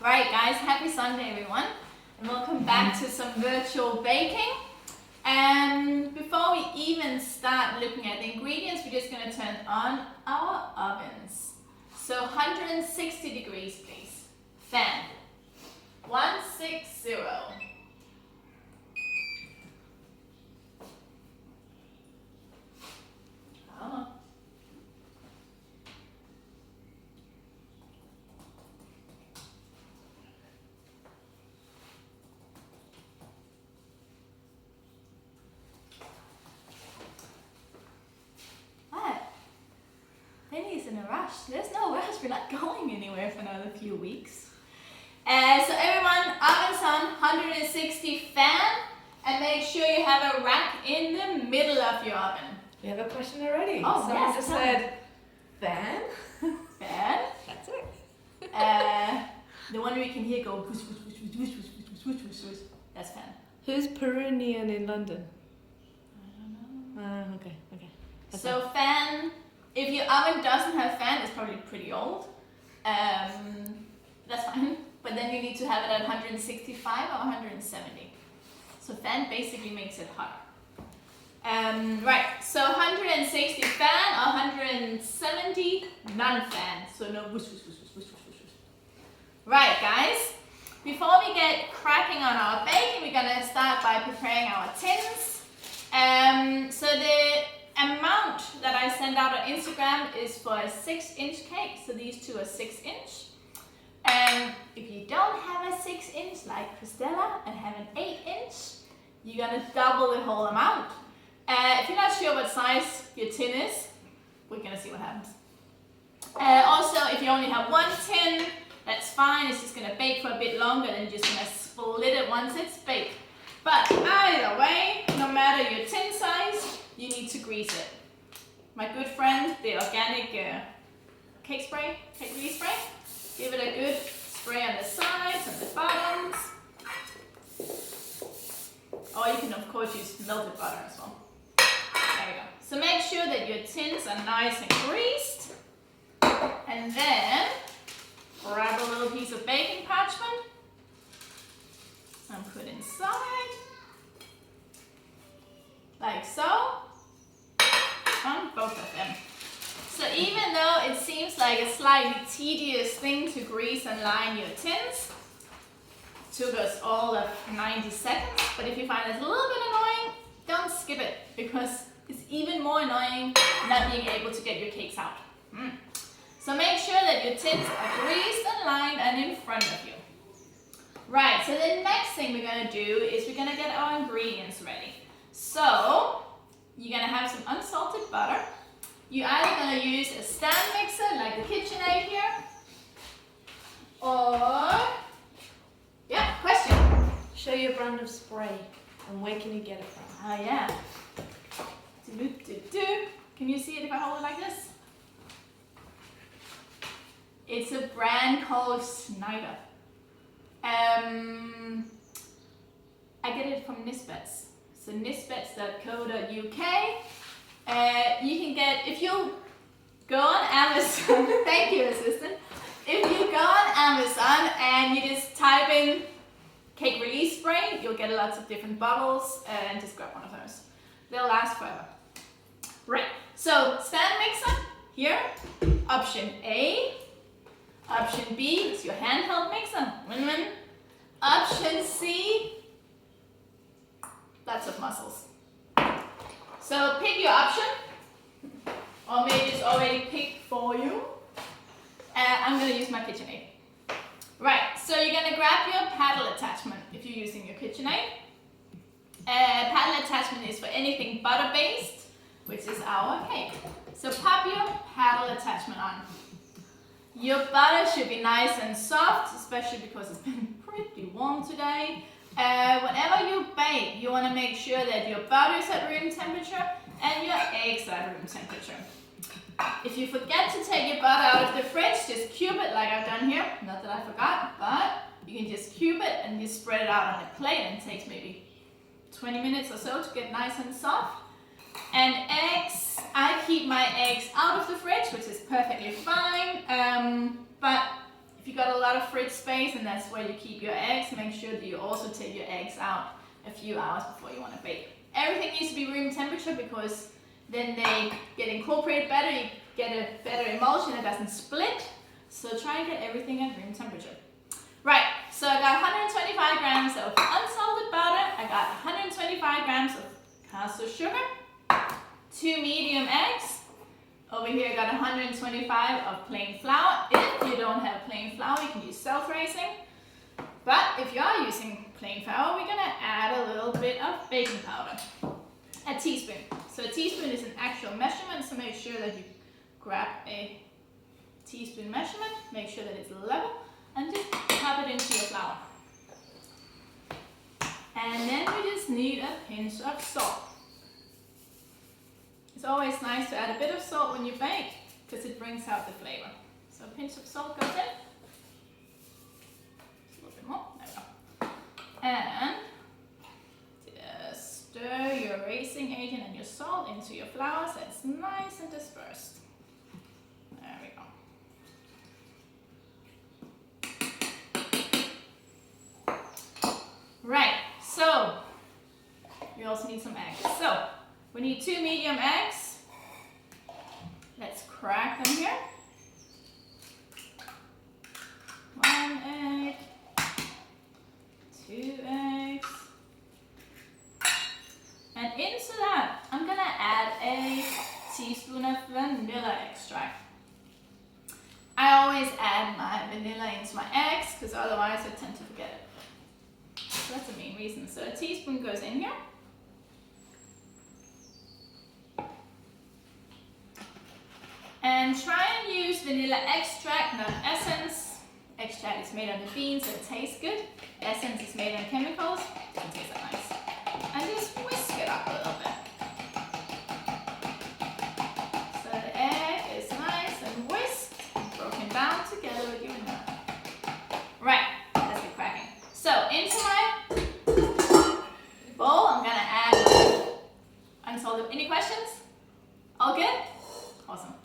Right guys, happy Sunday everyone, and welcome back to some virtual baking. And before we even start looking at the ingredients, we're just going to turn on our ovens. So 160 degrees please. Fan. 160. Oh. Penny's in a rush. There's no rush. We're not going anywhere for another few weeks. So everyone, oven's on 160 fan, and make sure you have a rack in the middle of your oven. We have a question already. Oh, someone yes, just said fan. Fan. That's it. The one we can hear go whoosh, whoosh, whoosh, whoosh, whoosh, whoosh, whoosh, whoosh, whoosh. That's fan. Who's Peruvian in London? I don't know. Okay. That's So fan. If your oven doesn't have fan, it's probably pretty old. That's fine. But then you need to have it at 165 or 170. So fan basically makes it hotter. Right, so 160 fan or 170 non-fan. So no whoosh, whoosh, whoosh, whoosh, whoosh, whoosh, whoosh. Right, guys. Before we get cracking on our baking, we're gonna start by preparing our tins. So the amount that I send out on Instagram is for a 6-inch cake. So these two are 6-inch. If you don't have a 6-inch like Christella and have an 8-inch, you're gonna double the whole amount. If you're not sure what size your tin is, we're gonna see what happens. Also, if you only have one tin, that's fine. It's just gonna bake for a bit longer, then you're just gonna split it once it's baked. But either way, no matter your tin size, you need to grease it. My good friend, the organic cake release spray, give it a good spray on the sides and the bottoms. Or you can of course use melted butter as well. There we go. So make sure that your tins are nice and greased. And then grab a little piece of baking parchment and put inside. Like so. On both of them. So even though it seems like a slightly tedious thing to grease and line your tins, took us all of 90 seconds, but if you find it a little bit annoying, don't skip it, because it's even more annoying not being able to get your cakes out. So make sure that your tins are greased and lined and in front of you. Right, so the next thing we're going to do is we're going to get our ingredients ready. So you're going to have some unsalted butter. You're either going to use a stand mixer like the Kitchenaid here, or, yeah, question. Show your brand of spray and where can you get it from? Oh yeah. Can you see it if I hold it like this? It's a brand called Schneider. I get it from Nisbets. So nisbets.co.uk. You can get, if you go on Amazon, thank you assistant. If you go on Amazon and you just type in cake release spray, you'll get lots of different bottles, and just grab one of those. They'll last forever. Right, so stand mixer here, option A. Option B is your handheld mixer, win-win. Option C, lots of muscles. So pick your option, or maybe it's already picked for you. I'm going to use my Kitchenaid. Right, so you're going to grab your paddle attachment if you're using your Kitchenaid. Paddle attachment is for anything butter-based, which is our cake. So pop your paddle attachment on. Your butter should be nice and soft, especially because it's been pretty warm today. Whenever you bake, you want to make sure that your butter is at room temperature and your eggs are at room temperature. If you forget to take your butter out of the fridge, just cube it like I've done here. Not that I forgot, but you can just cube it and just spread it out on a plate, and it takes maybe 20 minutes or so to get nice and soft. And eggs, I keep my eggs out of the fridge, which is perfectly fine. But If you got a lot of fridge space and that's where you keep your eggs, make sure that you also take your eggs out a few hours before you want to bake. Everything needs to be room temperature because then they get incorporated better, you get a better emulsion, it doesn't split. So try and get everything at room temperature. Right, so I got 125 grams of unsalted butter, I got 125 grams of caster sugar, 2 medium eggs. Over here I got 125 of plain flour. If you don't have plain flour, you can use self-raising. But if you are using plain flour, we're gonna add a little bit of baking powder. A teaspoon. So a teaspoon is an actual measurement, so make sure that you grab a teaspoon measurement, make sure that it's level, and just pop it into your flour. And then we just need a pinch of salt. It's always nice to add a bit of salt when you bake because it brings out the flavor. So a pinch of salt goes in. Just a little bit more. There we go. And just stir your raising agent and your salt into your flour so it's nice and dispersed. There we go. Right, so we also need some eggs. So we need 2 medium eggs. Let's crack them here. 1 egg, 2 eggs. And into that, I'm gonna add a teaspoon of vanilla extract. I always add my vanilla into my eggs because otherwise I tend to forget it. So that's the main reason. So a teaspoon goes in here. And try and use vanilla extract, not essence. Extract is made on the beans, so it tastes good. Essence is made on chemicals, so it tastes nice. And just whisk it up a little bit. So the egg is nice and whisked, broken down together with your vanilla. Right, let's get cracking. So into my bowl, I'm gonna add unsalted. Any questions? All good? Awesome.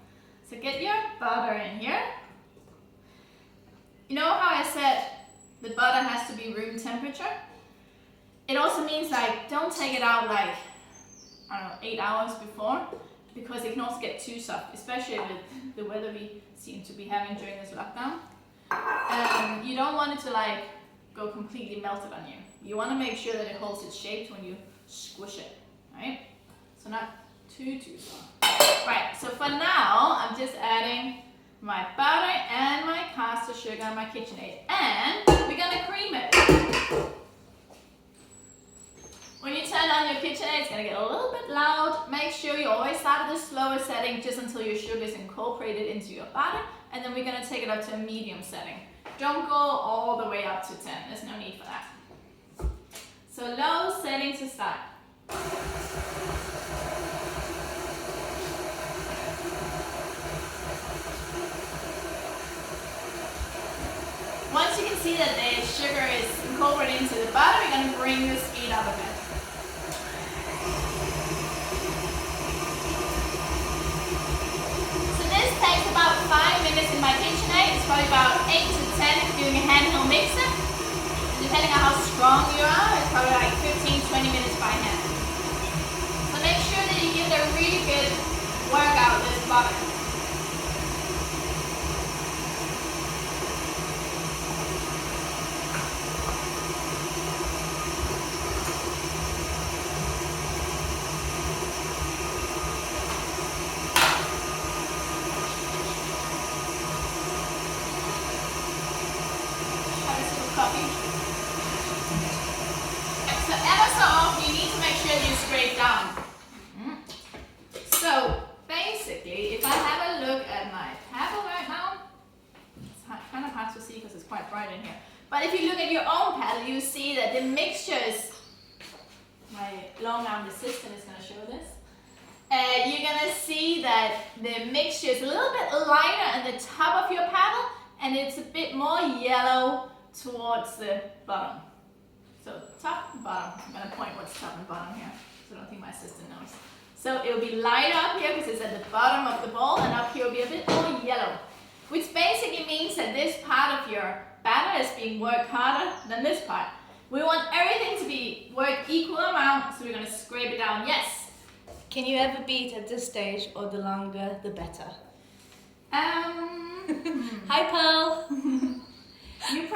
So get your butter in here. You know how I said the butter has to be room temperature? It also means like don't take it out like, I don't know, 8 hours before because it can also get too soft, especially with the weather we seem to be having during this lockdown. You don't want it to like go completely melted on you. You want to make sure that it holds its shape when you squish it, right? So not too soft. Right, so for now, I'm just adding my butter and my caster sugar and my Kitchenaid. And we're gonna cream it. When you turn on your Kitchenaid, it's gonna get a little bit loud. Make sure you always start at the slower setting just until your sugar is incorporated into your butter. And then we're gonna take it up to a medium setting. Don't go all the way up to 10, there's no need for that. So low setting to start. Once you can see that the sugar is incorporated into the butter, we're going to bring the speed up a bit. So this takes about 5 minutes in my Kitchenaid. It's probably about 8 to 10 if you're doing a handheld mixer. And depending on how strong you are, it's probably like 15-20 minutes by hand. So make sure that you give it a really good workout with this butter. So ever so often you need to make sure you scrape down. So basically, if I have a look at my paddle right now, it's kind of hard to see because it's quite bright in here. But if you look at your own paddle, you see that the mixture is, my long-armed assistant is going to show this. You're going to see that the mixture is a little bit lighter at the top of your paddle and it's a bit more yellow towards the bottom. So top and bottom. I'm going to point what's top and bottom here, so I don't think my assistant knows. So it will be lighter up here because it's at the bottom of the bowl, and up here will be a bit more yellow. which basically means that this part of your batter is being worked harder than this part. We want everything to be worked equal amount, so we're going to scrape it down. Yes? Can you ever beat at this stage, or the longer the better? Hi, Pearl. You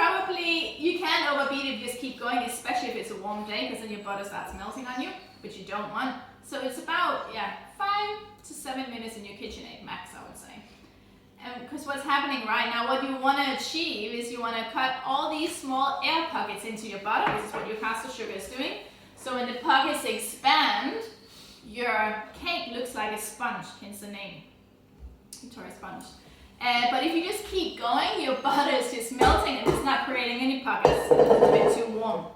can overbeat if you just keep going, especially if it's a warm day, because then your butter starts melting on you, which you don't want. So it's about 5 to 7 minutes in your Kitchenaid max, I would say. Because what's happening right now, what you want to achieve is you want to cut all these small air pockets into your butter, which is what your caster sugar is doing. So when the pockets expand, your cake looks like a sponge, hence the name, Victoria Sponge. But if you just keep going, your butter is just melting and it's not creating any pockets. It's a bit too warm,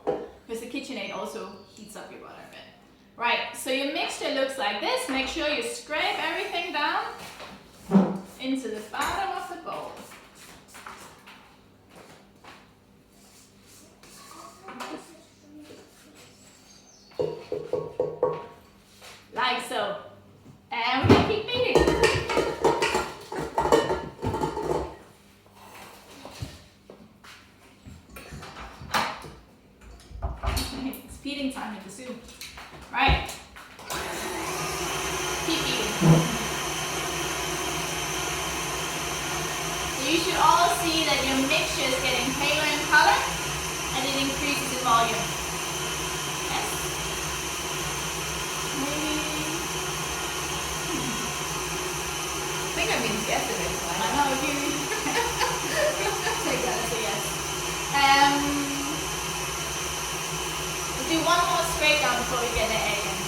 because the Kitchenaid also heats up your butter a bit. Right, so your mixture looks like this. Make sure you scrape everything down into the bottom of the bowl. Like so. And we're going to keep beating. It's feeding time with the soup. Right. Keep beating. You should all see that your mixture is getting paler in color and it increases in volume. Yes? Maybe. I think I mean yes at this point. I know you. Take that as a yes. We'll do one more scrape down before we get the egg in.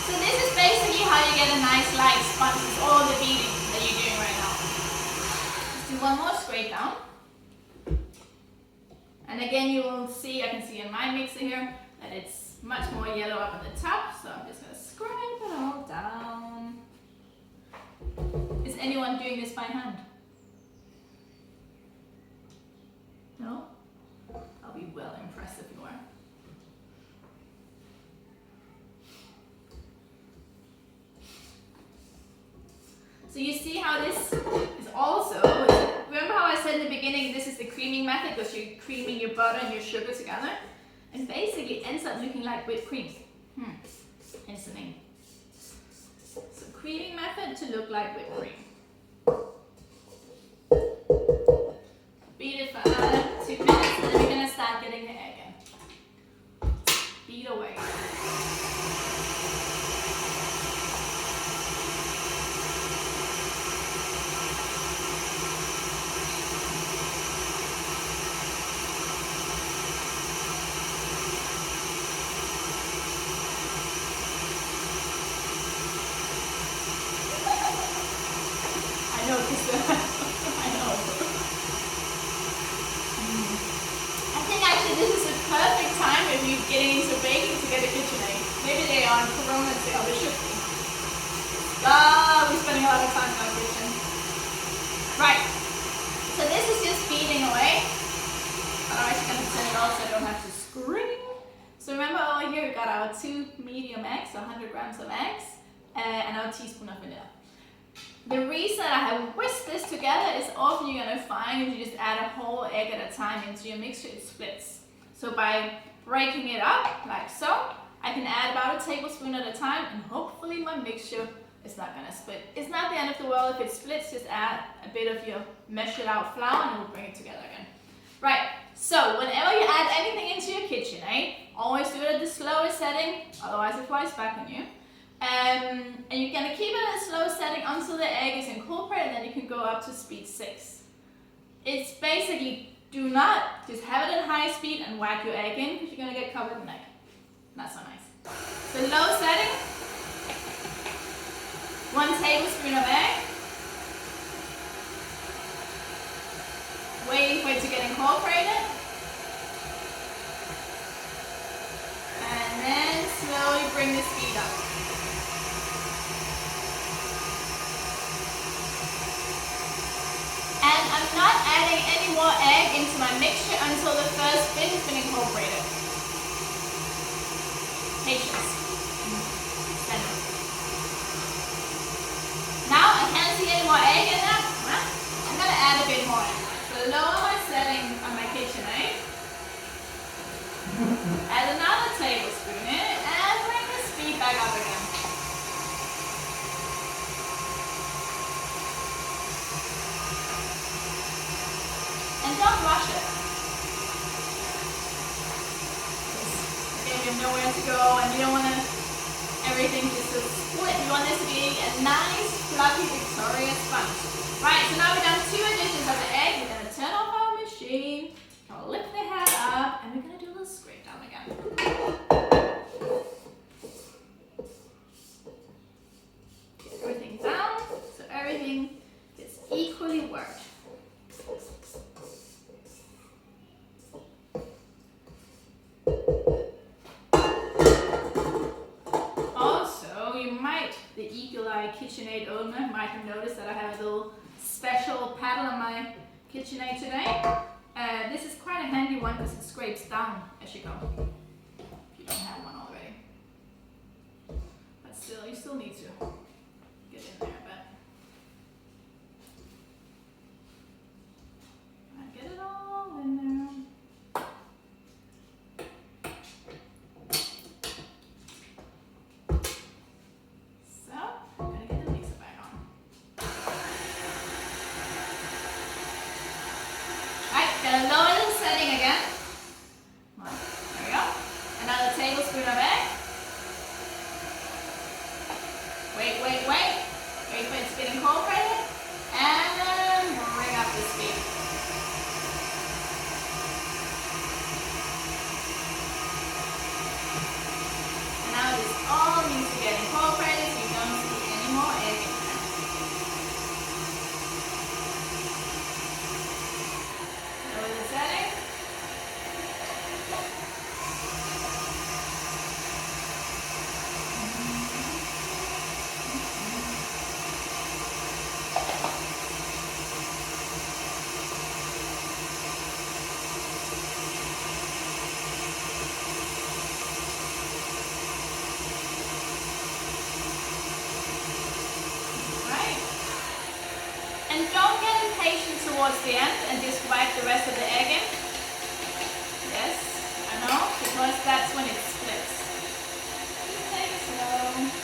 So this is basically how you get a nice light sponge with all the beating that you're doing right now. Let's do one more scrape down. And again, you will see, I can see in my mixer here, that it's much more yellow up at the top. So I'm just going to scrape it all down. Is anyone doing this by hand? No? I'll be well impressed if you are. So you see how this is also, remember how I said in the beginning, this is the creaming method, because you're creaming your butter and your sugar together, and basically it ends up looking like whipped cream. Hence the name. So creaming method to look like whipped cream. Beat it for 2 minutes, and then we're going to start getting the egg in. Beat away. I know. I think actually this is a perfect time if you're getting into baking to get a Kitchenaid. Maybe they are on Corona sale, they should be. We're spending a lot of time in our kitchen. Right, so this is just beating away. Otherwise you're going to turn it off so I don't have to scream. So remember over here we got our 2 medium eggs, 100 grams of eggs, and our teaspoon of vanilla. The reason I have whisked this together is often you're going to find if you just add a whole egg at a time into your mixture, it splits. So by breaking it up, like so, I can add about a tablespoon at a time, and hopefully my mixture is not going to split. It's not the end of the world if it splits, just add a bit of your measured out flour and it will bring it together again. Right, so whenever you add anything into your Kitchenaid, always do it at the slowest setting, otherwise it flies back on you. And you're going to keep it at a slow setting until the egg is incorporated, and then you can go up to speed 6. It's basically, do not just have it at high speed and whack your egg in, because you're going to get covered in egg. Not so nice. So low setting, 1 tablespoon of egg, waiting for it to get incorporated, and then slowly bring the speed up. And I'm not adding any more egg into my mixture until the first bit has been incorporated. Patience. Now I can't see any more egg know where to go, and you don't want everything just to split. You want this to be a nice, fluffy, victorious sponge. Right, so now we've done 2 additions of the egg. We're going to turn off our machine, gonna lift the head up, and we're going to do a little scrape down again. Get everything down so everything gets equally worked. Also, you might, the eagle-eye Kitchenaid owner might have noticed that I have a little special paddle on my Kitchenaid today. This is quite a handy one because it scrapes down as you go, if you don't have one already. But still, you still need to get in there, but I get it all in there. So, I'm gonna get the mixer back on. Right, gonna lower the setting again. Come on, there we go. Another tablespoon of egg. Wait. Wait for it to get incorporated. And then bring up the speed. And now this all needs to get incorporated so you don't see any more egg in there. Lower the setting. Right. And don't get impatient towards the end and just wipe the rest of the egg in. Yes, I know, because that's when it splits. Just take it slow.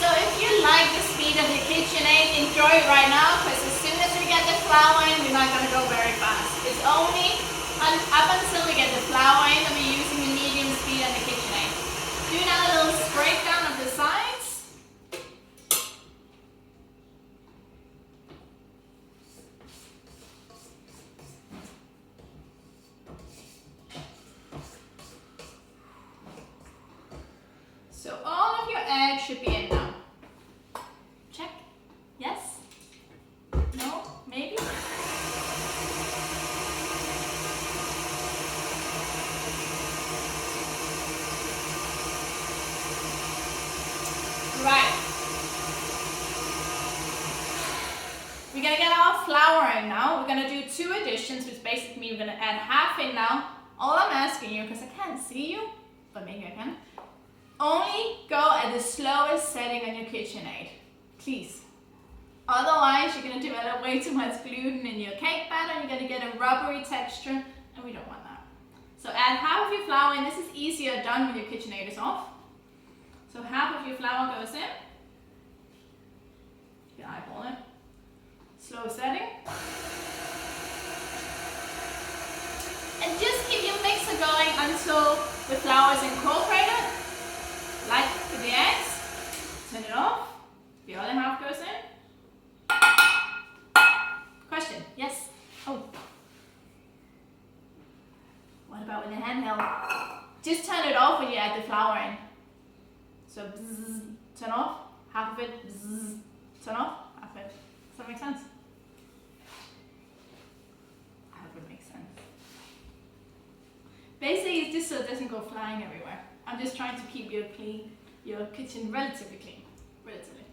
So if you like the speed of the Kitchenaid, enjoy it right now, because as soon as we get the flour in, we're not going to go very fast. It's only up until we get the flour in that we're using the medium speed on the Kitchenaid. Do now a little scrape down of the sides. So all of your eggs should be in now. Check. Yes? No? Maybe? Right. We're gonna get our flour in now. We're gonna do 2 additions, which basically means we're gonna add half in now. All I'm asking you, because I can't see you, but maybe I can. Only go at the slowest setting on your Kitchenaid, please. Otherwise, you're going to develop way too much gluten in your cake batter. You're going to get a rubbery texture, and we don't want that. So add half of your flour in. This is easier done when your Kitchenaid is off. So half of your flour goes in. You can eyeball it. Slow setting. And just keep your mixer going until the flour is incorporated. Like with the eggs, turn it off, the other half goes in. Question, yes? Oh. What about with the handheld? Just turn it off when you add the flour in. So bzzz, turn off, half of it, bzzz, turn off, half of it. Does that make sense? I hope it makes sense. Basically, it's just so it doesn't go flying everywhere. I'm just trying to keep your kitchen relatively clean. Relatively.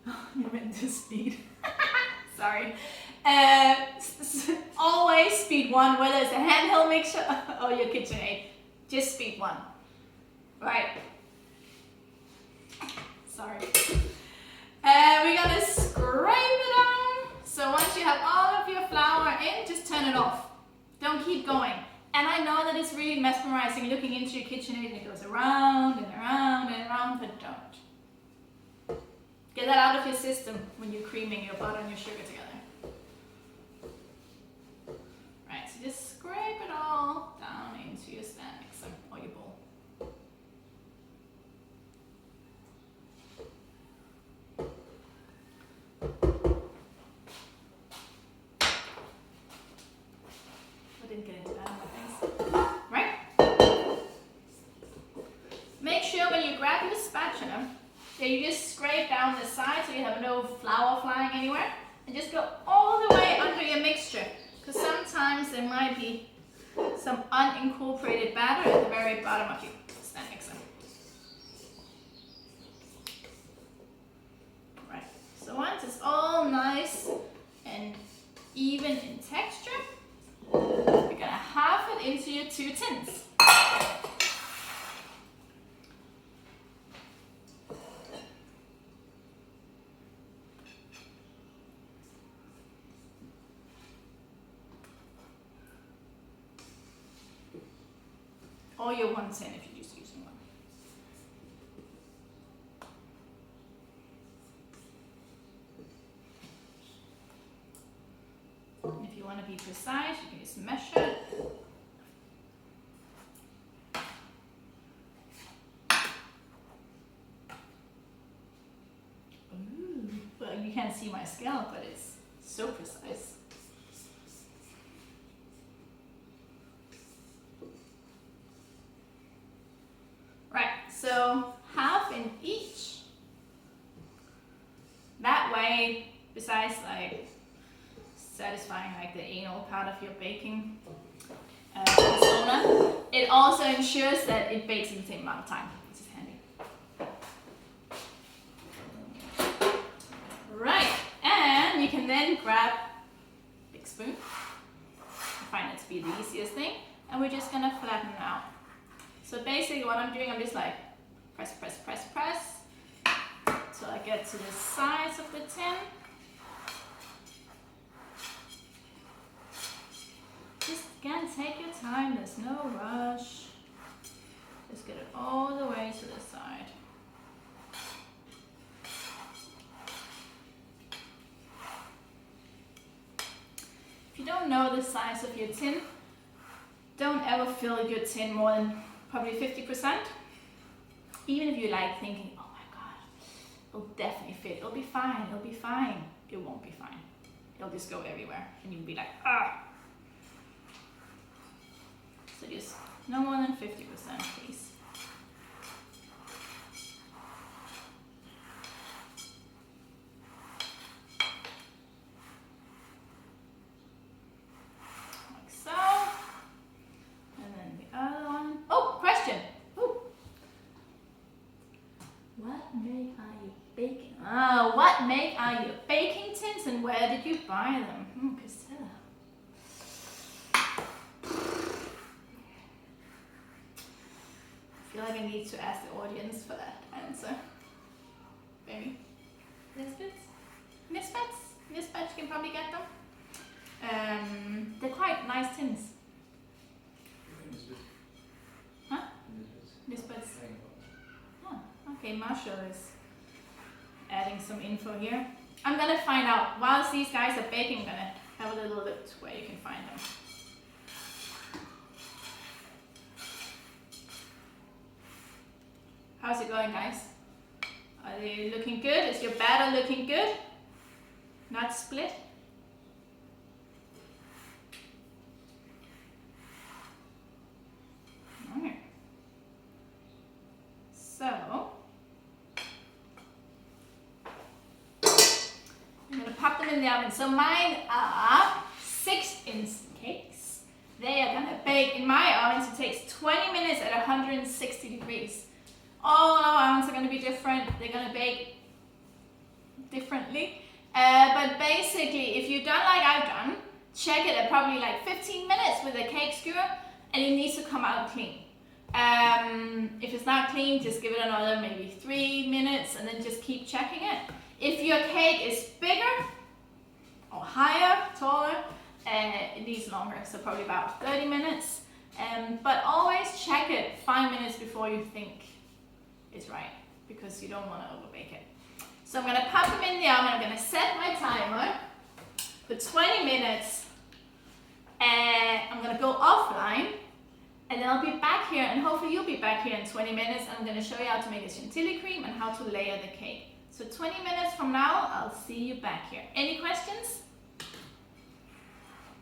Oh, you went to speed. Sorry. Always speed 1, whether it's a handheld mixer or your KitchenAid. Just speed 1. Right. Sorry. We're gonna scrape it on. So once you have all of your flour in, just turn it off. Don't keep going. And I know that it's really mesmerizing looking into your KitchenAid and it goes around and around and around, but don't. Get that out of your system when you're creaming your butter and your sugar together. Right, so just scrape it all down into your stand mixer or your bowl. I didn't get into that on my face. Right? Make sure when you grab your spatula that you just scrape down the side so you have no flour flying anywhere. And just go all the way under your mixture. Because sometimes there might be some unincorporated batter at the very bottom of your stand mixer. Right, so once it's all nice and even in texture, we're gonna half it into your 2 tins. Or your 1 tin if you're just using one. And if you want to be precise, you can just measure. Ooh, well, you can't see my scale, but it's so precise. So half in each. That way, besides like satisfying like the anal part of your baking persona, it also ensures that it bakes in the same amount of time, which is handy. Right, and you can then grab a big spoon. I find it to be the easiest thing, and we're just gonna flatten it out. So basically what I'm doing, I'm just like press, press, press, press till I get to the sides of the tin. Just again, take your time, there's no rush. Just get it all the way to the side. If you don't know the size of your tin, don't ever fill your tin more than probably 50%. Even if you like thinking, oh my god, it'll definitely fit, it'll be fine, it'll be fine. It won't be fine. It'll just go everywhere and you'll be like, ah. So just no more than 50%, please. Like so. And then the other one. Oh, question. Ooh. What make are you baking? What make are you baking tins and where did you buy them? Priscilla. I feel like I need to ask the audience for that answer. Maybe. Nisbets? Nisbets, you can probably get them. They're quite nice tins. Huh? Nisbets. Oh, okay, Marshall is adding some info here. I'm gonna find out, whilst these guys are baking, I'm gonna have a little look where you can find them. How's it going, guys? Are they looking good? Is your batter looking good? Not split? Alright. So, I'm gonna pop them in the oven. So mine are 6-inch cakes. They are gonna bake in my oven. So it takes 20 minutes at 160 degrees. All our ovens are going to be different. They're going to bake differently. But basically, if you've done like I've done, check it at probably like 15 minutes with a cake skewer, and it needs to come out clean. If it's not clean, just give it another maybe 3 minutes, and then just keep checking it. If your cake is bigger or higher, taller, it needs longer, so probably about 30 minutes. But always check it 5 minutes before you think it's right, because you don't want to overbake it. So I'm going to pop them in the oven. I'm going to set my timer for 20 minutes. I'm going to go offline, and then I'll be back here, and hopefully you'll be back here in 20 minutes. And I'm going to show you how to make a chantilly cream and how to layer the cake. So 20 minutes from now, I'll see you back here. Any questions?